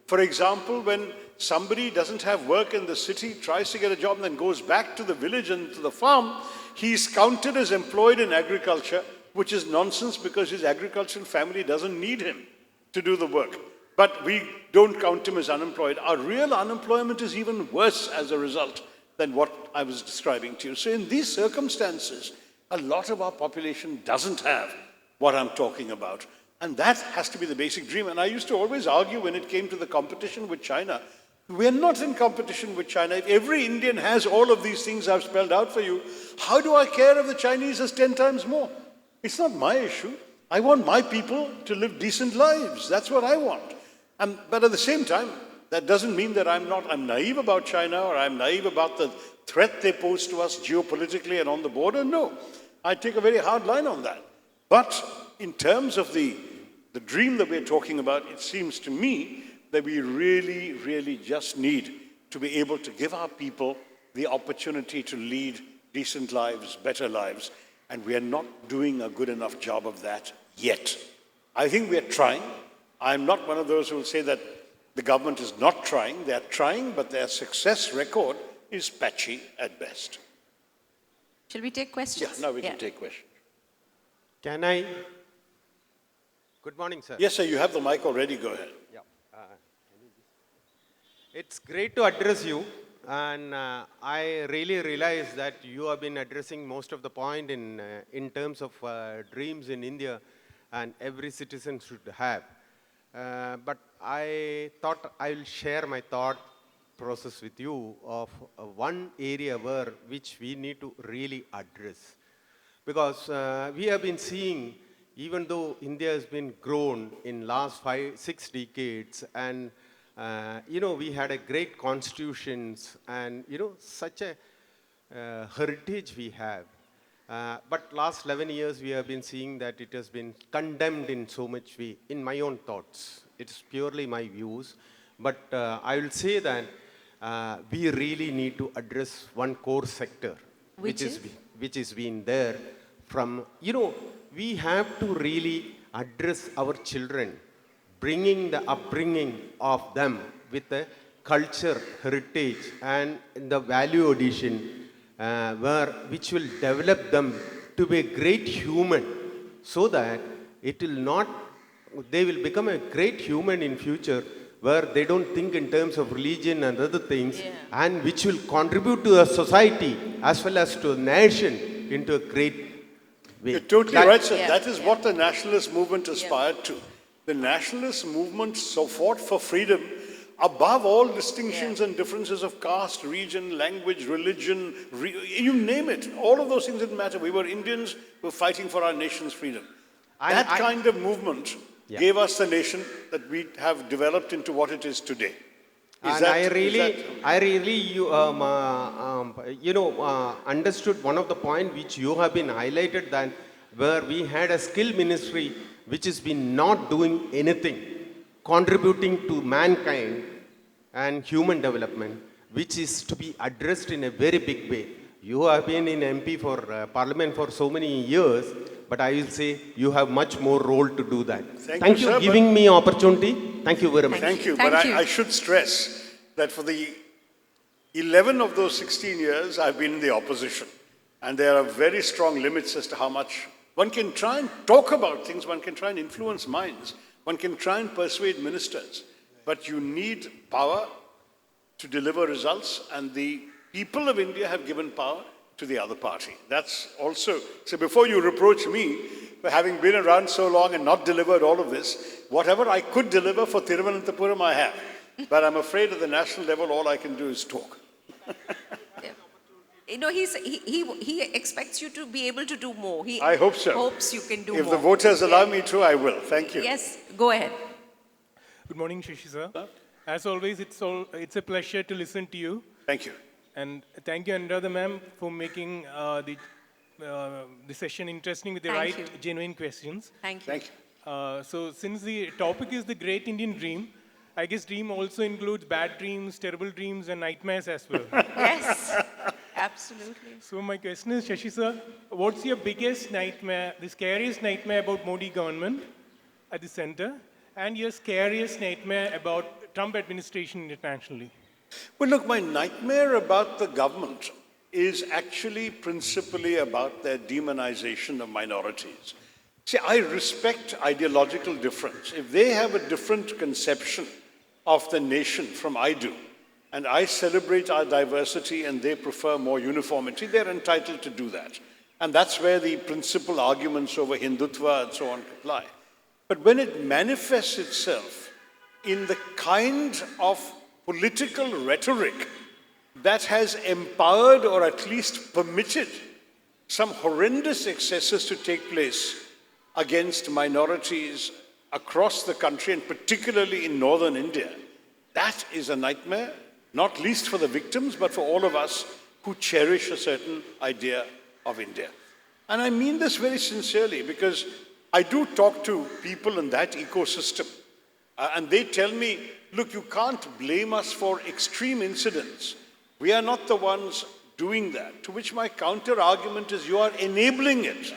For example, when somebody doesn't have work in the city, tries to get a job, and then goes back to the village and to the farm, he's counted as employed in agriculture, which is nonsense because his agricultural family doesn't need him to do the work. But we don't count him as unemployed. Our real unemployment is even worse as a result than what I was describing to you. So in these circumstances, a lot of our population doesn't have what I'm talking about. And that has to be the basic dream. And I used to always argue when it came to the competition with China, we're not in competition with China. If every Indian has all of these things I've spelled out for you, how do I care if the Chinese has 10 times more? It's not my issue. I want my people to live decent lives. That's what I want. But at the same time, that doesn't mean that I'm naive about China, or I'm naive about the threat they pose to us geopolitically and on the border. No, I take a very hard line on that. But in terms of the dream that we're talking about, it seems to me that we really, really just need to be able to give our people the opportunity to lead decent lives, better lives. And we are not doing a good enough job of that yet. I think we are trying. I'm not one of those who will say that the government is not trying. They are trying, but their success record is patchy at best. Shall we take questions? Yeah, now we can take questions. Can I? Good morning, sir. Yes, sir, you have the mic already. Go ahead. Yeah. It's great to address you, and I really realize that you have been addressing most of the point in terms of dreams in India, and every citizen should have. But I thought I will share my thought process with you of one area which we need to really address. Because we have been seeing even though India has been grown in last 5, 6 decades, and we had a great constitutions, and such a heritage we have. But last 11 years, we have been seeing that it has been condemned in so much way, in my own thoughts. It's purely my views. But I will say that we really need to address one core sector, Which is? which is been there from, we have to really address our children, bringing the upbringing of them with the culture, heritage, and the value addition, which will develop them to be a great human, so that it will not, they will become a great human in future, where they don't think in terms of religion and other things, and which will contribute to a society as well as to a nation into a great way. You're totally That- right, sir. Yeah, That is what the nationalist movement aspired to. The nationalist movement so fought for freedom above all distinctions and differences of caste, region, language, religion, you name it. All of those things didn't matter. We were Indians, we were fighting for our nation's freedom. That kind of movement gave us the nation that we have developed into what it is today. And I really, understood one of the point which you have been highlighted, that where we had a skill ministry which has been not doing anything, contributing to mankind and human development, which is to be addressed in a very big way. You have been in MP for Parliament for so many years, but I will say you have much more role to do that. Thank you, you sir, giving me opportunity. Thank you very much. Thank you. Thank But you. I should stress that for the 11 of those 16 years, I've been in the opposition. And there are very strong limits as to how much one can try and talk about things, one can try and influence minds, one can try and persuade ministers. But you need power to deliver results, and the people of India have given power to the other party. That's also, so before you reproach me for having been around so long and not delivered all of this, whatever I could deliver for Thiruvananthapuram I have. But I'm afraid at the national level, all I can do is talk. He expects you to be able to do more. He I hope so. hopes you can do If more. the voters allow me to, I will. Thank you. Yes, go ahead. Good morning, Shashi sir. As always, it's a pleasure to listen to you. Thank you. And thank you, Anuradha ma'am, for making the session interesting with the Thank right, you. genuine questions. Thank you. Thank you. So since the topic is the great Indian dream, I guess dream also includes bad dreams, terrible dreams, and nightmares as well. Yes, absolutely. So my question is, Shashi sir, what's your biggest nightmare, the scariest nightmare about Modi government at the center, and your scariest nightmare about Trump administration internationally? Well, look, my nightmare about the government is actually principally about their demonization of minorities. See, I respect ideological difference. If they have a different conception of the nation from I do, and I celebrate our diversity and they prefer more uniformity, they're entitled to do that. And that's where the principal arguments over Hindutva and so on apply. But when it manifests itself in the kind of political rhetoric that has empowered or at least permitted some horrendous excesses to take place against minorities across the country, and particularly in northern India, that is a nightmare, not least for the victims, but for all of us who cherish a certain idea of India. And I mean this very sincerely, because I do talk to people in that ecosystem, and they tell me, look, you can't blame us for extreme incidents. We are not the ones doing that. To which my counter argument is, you are enabling it.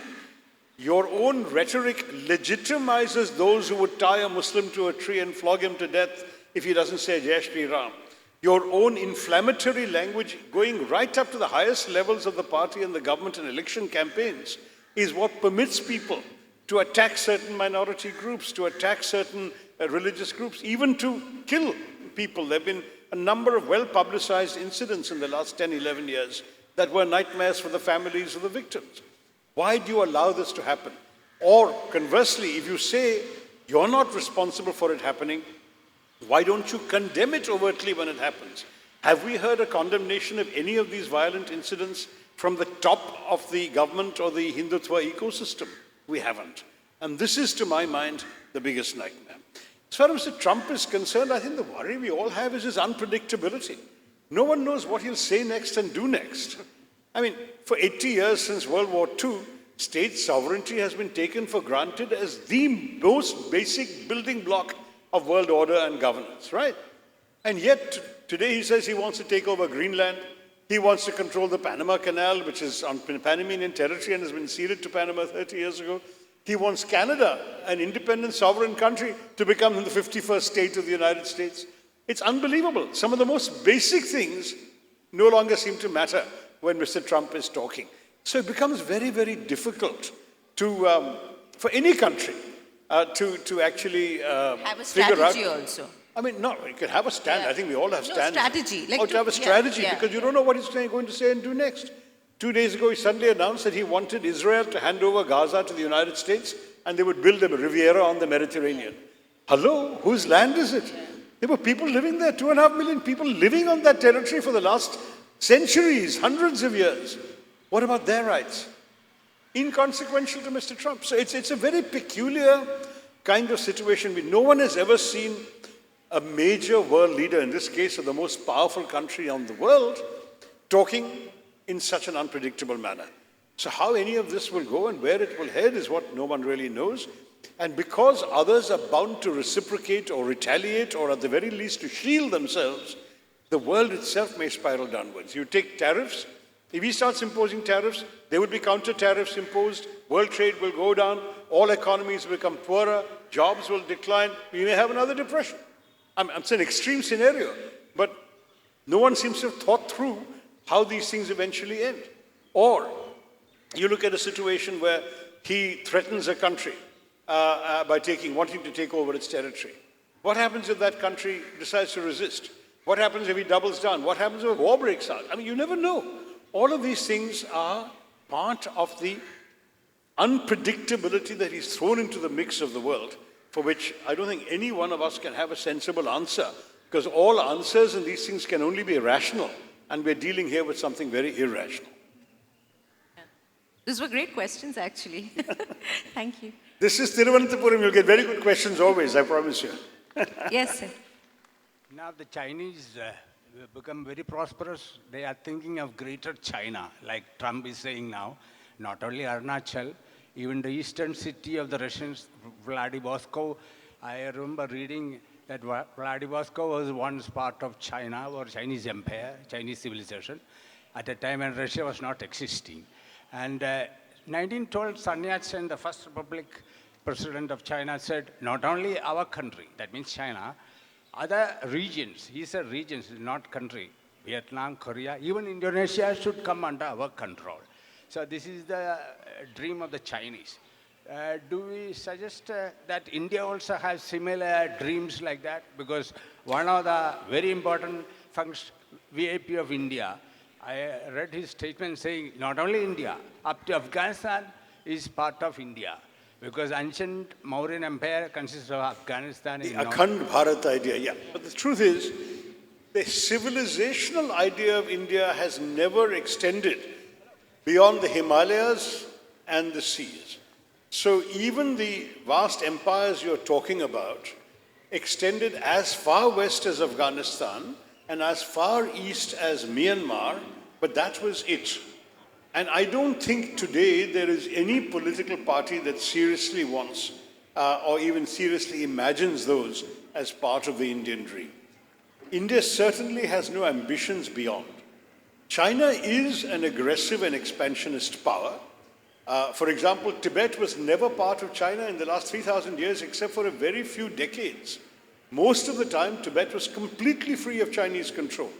Your own rhetoric legitimizes those who would tie a Muslim to a tree and flog him to death if he doesn't say Jai Shri Ram. Your own inflammatory language going right up to the highest levels of the party and the government and election campaigns is what permits people to attack certain minority groups, to attack certain religious groups, even to kill people. There have been a number of well-publicized incidents in the last 10, 11 years that were nightmares for the families of the victims. Why do you allow this to happen? Or conversely, if you say you're not responsible for it happening, why don't you condemn it overtly when it happens? Have we heard a condemnation of any of these violent incidents from the top of the government or the Hindutva ecosystem? We haven't. And this is, to my mind, the biggest nightmare. As far as Mr. Trump is concerned, I think the worry we all have is his unpredictability. No one knows what he'll say next and do next. I mean, for 80 years since World War II, state sovereignty has been taken for granted as the most basic building block of world order and governance, right? And yet, today he says he wants to take over Greenland. He wants to control the Panama Canal, which is on Panamanian territory and has been ceded to Panama 30 years ago. He wants Canada, an independent sovereign country, to become the 51st state of the United States. It's unbelievable. Some of the most basic things no longer seem to matter when Mr. Trump is talking. So it becomes very, very difficult to, for any country to actually Have a figure out. strategy also. I mean, no, you can have a stand. Yeah. I think we all have No, stands. strategy, like to to- have a yeah, strategy, yeah. because you don't know what he's going to say and do next. 2 days ago, he suddenly announced that he wanted Israel to hand over Gaza to the United States and they would build a Riviera on the Mediterranean. Hello? Whose land is it? There were people living there, 2.5 million people living on that territory for the last centuries, hundreds of years. What about their rights? Inconsequential to Mr. Trump. So it's a very peculiar kind of situation. No one has ever seen a major world leader, in this case of the most powerful country on the world, talking in such an unpredictable manner. So how any of this will go and where it will head is what no one really knows. And because others are bound to reciprocate or retaliate or at the very least to shield themselves, the world itself may spiral downwards. You take tariffs. If he starts imposing tariffs, there will be counter tariffs imposed. World trade will go down. All economies will become poorer. Jobs will decline. We may have another depression. It's an extreme scenario, but no one seems to have thought through how these things eventually end. Or you look at a situation where he threatens a country by wanting to take over its territory. What happens if that country decides to resist? What happens if he doubles down? What happens if a war breaks out? I mean, you never know. All of these things are part of the unpredictability that he's thrown into the mix of the world, for which I don't think any one of us can have a sensible answer, because all answers in these things can only be rational, and we're dealing here with something very irrational. These were great questions, actually. Thank you. This is Thiruvananthapuram. You'll get very good questions always, I promise you. Yes, sir. Now the Chinese become very prosperous. They are thinking of greater China, like Trump is saying now. Not only Arunachal, even the eastern city of the Russians, Vladivostok. I remember reading that Vladivostok was once part of China or Chinese empire, Chinese civilization, at a time when Russia was not existing. And 1912, Sun Yat-sen, the first republic president of China, said, not only our country, that means China, other regions, he said regions, not country, Vietnam, Korea, even Indonesia should come under our control. So this is the dream of the Chinese. Do we suggest that India also has similar dreams like that? Because one of the very important VIP of India, I read his statement saying not only India, up to Afghanistan is part of India. Because ancient Mauryan Empire consists of Afghanistan. The Akhand Bharat idea, yeah. But the truth is, the civilizational idea of India has never extended beyond the Himalayas and the seas. So even the vast empires you're talking about extended as far west as Afghanistan and as far east as Myanmar, but that was it. And I don't think today there is any political party that seriously wants or even seriously imagines those as part of the Indian dream. India certainly has no ambitions beyond. China is an aggressive and expansionist power. For example, Tibet was never part of China in the last 3,000 years except for a very few decades. Most of the time, Tibet was completely free of Chinese control.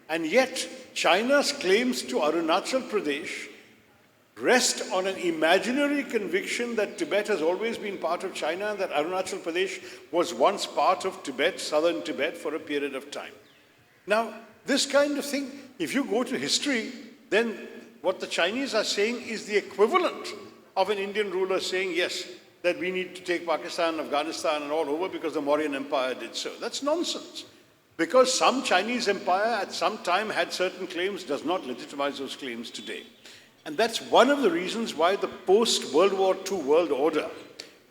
And yet, China's claims to Arunachal Pradesh rest on an imaginary conviction that Tibet has always been part of China and that Arunachal Pradesh was once part of Tibet, southern Tibet, for a period of time. Now, this kind of thing, if you go to history, then what the Chinese are saying is the equivalent of an Indian ruler saying, yes, that we need to take Pakistan, Afghanistan, and all over because the Mauryan Empire did so. That's nonsense. Because some Chinese empire at some time had certain claims does not legitimize those claims today. And that's one of the reasons why the post-World War II world order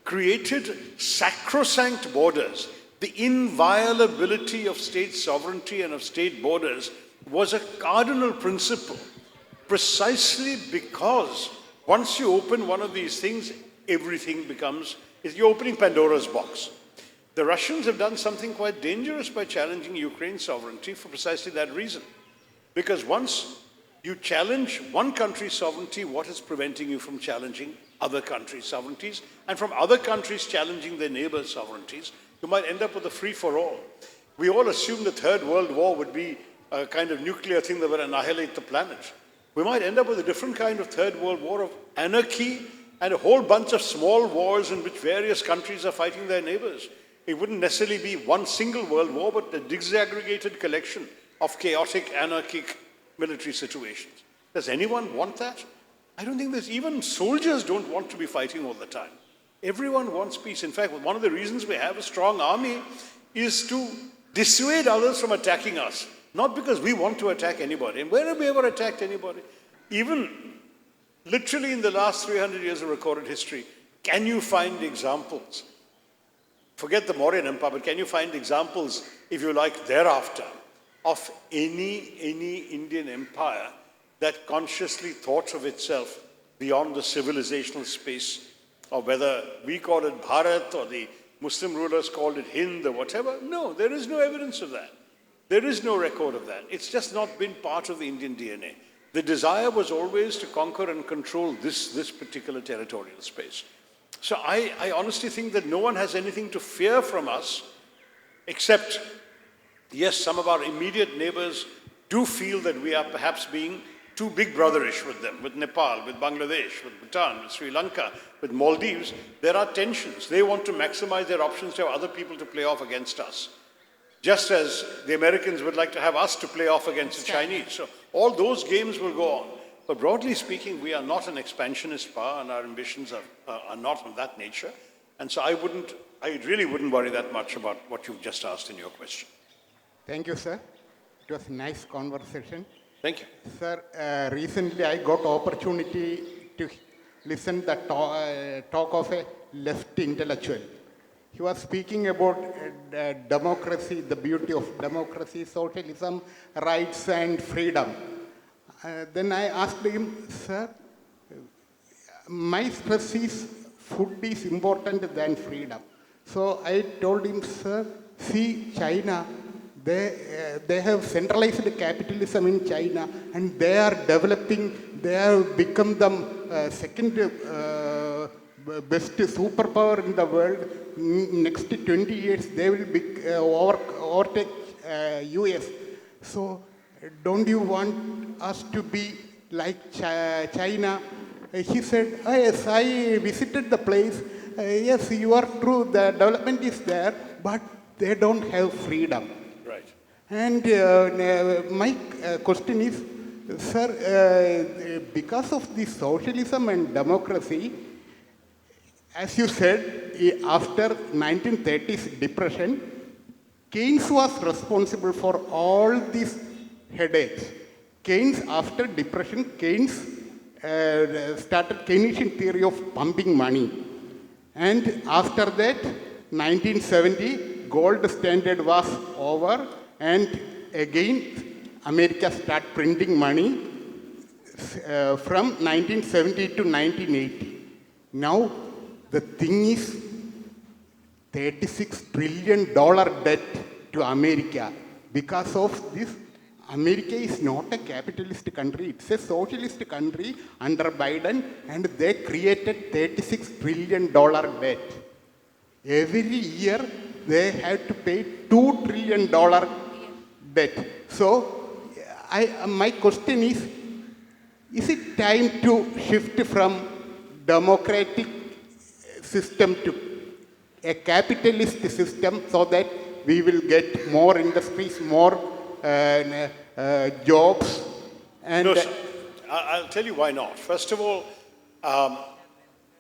created sacrosanct borders. The inviolability of state sovereignty and of state borders was a cardinal principle, precisely because once you open one of these things, everything becomes, you're opening Pandora's box. The Russians have done something quite dangerous by challenging Ukraine's sovereignty for precisely that reason. Because once you challenge one country's sovereignty, what is preventing you from challenging other countries' sovereignties and from other countries challenging their neighbors' sovereignties? You might end up with a free-for-all. We all assume the Third World War would be a kind of nuclear thing that would annihilate the planet. We might end up with a different kind of Third World War of anarchy and a whole bunch of small wars in which various countries are fighting their neighbors. It wouldn't necessarily be one single world war, but a disaggregated collection of chaotic, anarchic military situations. Does anyone want that? I don't think even soldiers don't want to be fighting all the time. Everyone wants peace. In fact, one of the reasons we have a strong army is to dissuade others from attacking us. Not because we want to attack anybody. And where have we ever attacked anybody? Even literally in the last 300 years of recorded history, can you find examples? Forget the Mauryan Empire, but can you find examples, if you like, thereafter, of any Indian empire that consciously thought of itself beyond the civilizational space, or whether we call it Bharat or the Muslim rulers called it Hind or whatever? No, there is no evidence of that. There is no record of that. It's just not been part of the Indian DNA. The desire was always to conquer and control this particular territorial space. So I honestly think that no one has anything to fear from us, except, yes, some of our immediate neighbors do feel that we are perhaps being too big brotherish with them, with Nepal, with Bangladesh, with Bhutan, with Sri Lanka, with Maldives. There are tensions. They want to maximize their options to have other people to play off against us, just as the Americans would like to have us to play off against the Chinese. So all those games will go on. But broadly speaking, we are not an expansionist power, and our ambitions are not of that nature. And so I really wouldn't worry that much about what you've just asked in your question. Thank you, sir. It was a nice conversation. Thank you. Sir, recently I got opportunity to listen the talk of a left intellectual. He was speaking about democracy, the beauty of democracy, socialism, rights and freedom. Then I asked him, sir, my stress is food is important than freedom. So I told him, sir, see China, they have centralized capitalism in China and they are developing, they have become the second best superpower in the world. Next 20 years, they will overtake US. So don't you want us to be like China? He said, oh, yes, I visited the place. Yes, you are true, the development is there, but they don't have freedom. Right. And my question is, sir, because of the socialism and democracy, as you said, after 1930s depression, Keynes was responsible for all these headaches. Keynes, after depression, Keynes started Keynesian theory of pumping money. And after that, 1970, gold standard was over, and again, America started printing money from 1970 to 1980. Now, the thing is, $36 trillion debt to America. Because of this, America is not a capitalist country, it's a socialist country under Biden, and they created $36 trillion debt. Every year, they have to pay $2 trillion debt. So, my question is it time to shift from democratic system to a capitalist system so that we will get more industries, more jobs? And No, sir. I'll tell you why not. First of all,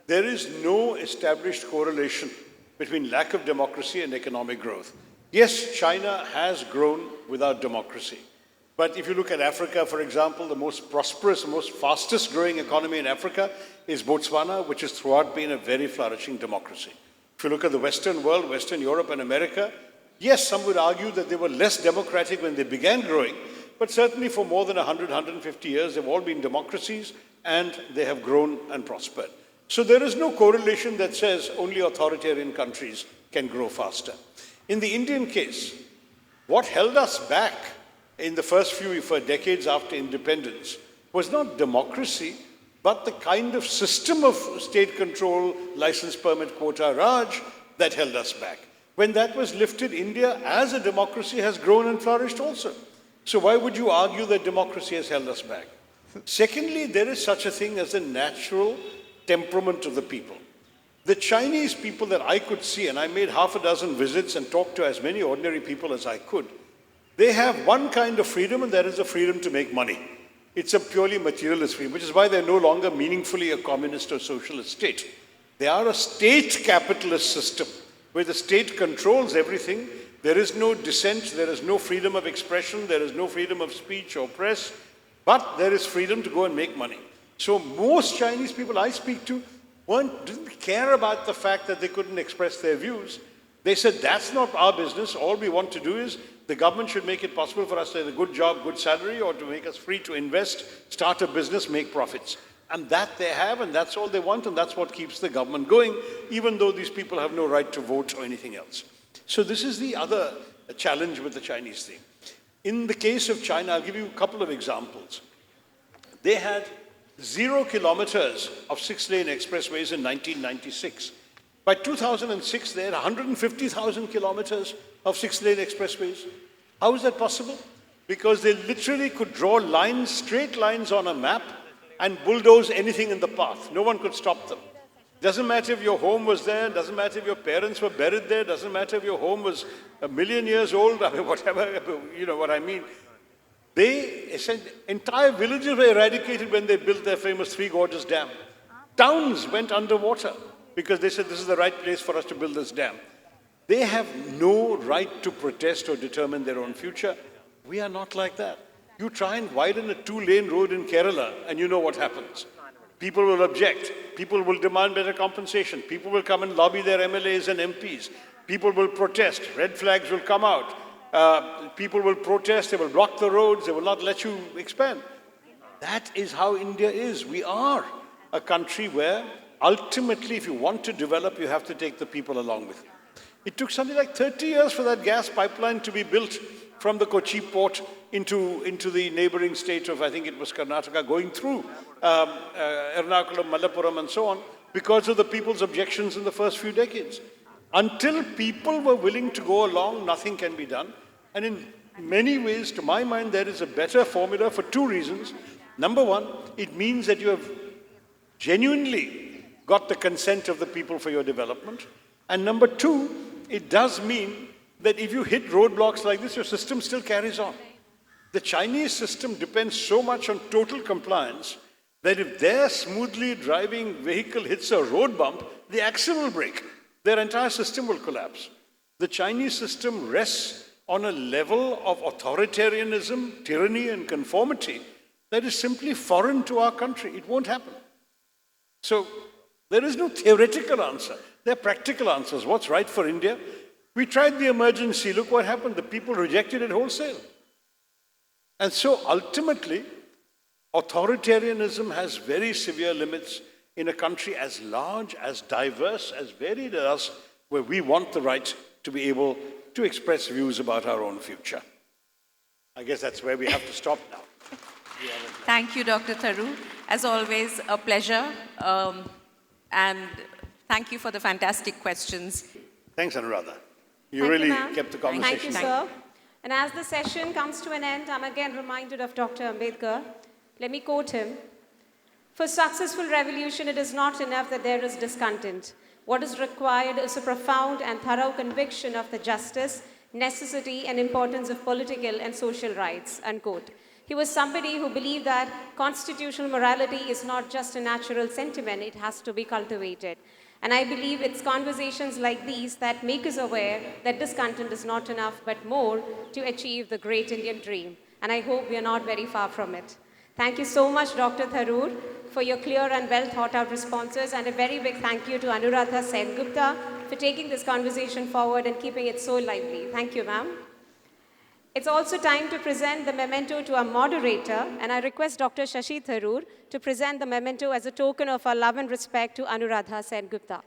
there is no established correlation between lack of democracy and economic growth. Yes, China has grown without democracy. But if you look at Africa, for example, the most prosperous, most fastest growing economy in Africa is Botswana, which has throughout been a very flourishing democracy. If you look at the Western world, Western Europe and America, yes, some would argue that they were less democratic when they began growing, but certainly for more than 100, 150 years, they've all been democracies and they have grown and prospered. So there is no correlation that says only authoritarian countries can grow faster. In the Indian case, what held us back in the first few decades after independence was not democracy, but the kind of system of state control, license permit quota Raj that held us back. When that was lifted, India as a democracy has grown and flourished also. So why would you argue that democracy has held us back? Secondly, there is such a thing as the natural temperament of the people. The Chinese people that I could see, and I made half a dozen visits and talked to as many ordinary people as I could, they have one kind of freedom, and that is the freedom to make money. It's a purely materialist freedom, which is why they're no longer meaningfully a communist or socialist state. They are a state capitalist system, where the state controls everything. There is no dissent, there is no freedom of expression, there is no freedom of speech or press, but there is freedom to go and make money. So most Chinese people I speak to didn't care about the fact that they couldn't express their views. They said, that's not our business. All we want to do is the government should make it possible for us to have a good job, good salary, or to make us free to invest, start a business, make profits. And that they have, and that's all they want, and that's what keeps the government going, even though these people have no right to vote or anything else. So this is the other challenge with the Chinese thing. In the case of China, I'll give you a couple of examples. They had 0 kilometers of 6-lane expressways in 1996. By 2006, they had 150,000 kilometers of 6-lane expressways. How is that possible? Because they literally could draw lines, straight lines on a map, and bulldoze anything in the path. No one could stop them. Doesn't matter if your home was there, doesn't matter if your parents were buried there, doesn't matter if your home was 1,000,000 years old, I mean, whatever, you know what I mean. Entire villages were eradicated when they built their famous Three Gorges Dam. Towns went underwater because they said this is the right place for us to build this dam. They have no right to protest or determine their own future. We are not like that. You try and widen a 2-lane road in Kerala and you know what happens. People will object. People will demand better compensation. People will come and lobby their MLAs and MPs. People will protest. Red flags will come out. People will protest. They will block the roads. They will not let you expand. That is how India is. We are a country where ultimately, if you want to develop, you have to take the people along with you. It took something like 30 years for that gas pipeline to be built from the Kochi port into the neighboring state of, I think it was Karnataka, going through Ernakulam, Malappuram and so on, because of the people's objections in the first few decades. Until people were willing to go along, nothing can be done. And in many ways, to my mind, there is a better formula for 2 reasons. Number one, it means that you have genuinely got the consent of the people for your development. And number 2, it does mean that if you hit roadblocks like this, your system still carries on. The Chinese system depends so much on total compliance that if their smoothly driving vehicle hits a road bump, the axle will break. Their entire system will collapse. The Chinese system rests on a level of authoritarianism, tyranny, and conformity that is simply foreign to our country. It won't happen. So there is no theoretical answer. There are practical answers. What's right for India? We tried the emergency. Look what happened. The people rejected it wholesale. And so ultimately, authoritarianism has very severe limits in a country as large, as diverse, as varied as us, where we want the right to be able to express views about our own future. I guess that's where we have to stop now. Thank you, Dr. Tharu. As always, a pleasure. And thank you for the fantastic questions. Thanks, Anuradha. You Thank really you, ma'am. kept the Thank conversation. you, sir. And as the session comes to an end, I'm again reminded of Dr. Ambedkar. Let me quote him. For successful revolution, it is not enough that there is discontent. What is required is a profound and thorough conviction of the justice, necessity, and importance of political and social rights, unquote. He was somebody who believed that constitutional morality is not just a natural sentiment, it has to be cultivated. And I believe it's conversations like these that make us aware that discontent is not enough, but more to achieve the great Indian dream. and I hope we are not very far from it. Thank you so much, Dr. Tharoor, for your clear and well thought out responses, and a very big thank you to Anuradha Sen-Gupta for taking this conversation forward and keeping it so lively. Thank you, ma'am. It's also time to present the memento to our moderator, and I request Dr. Shashi Tharoor to present the memento as a token of our love and respect to Anuradha Sen-Gupta.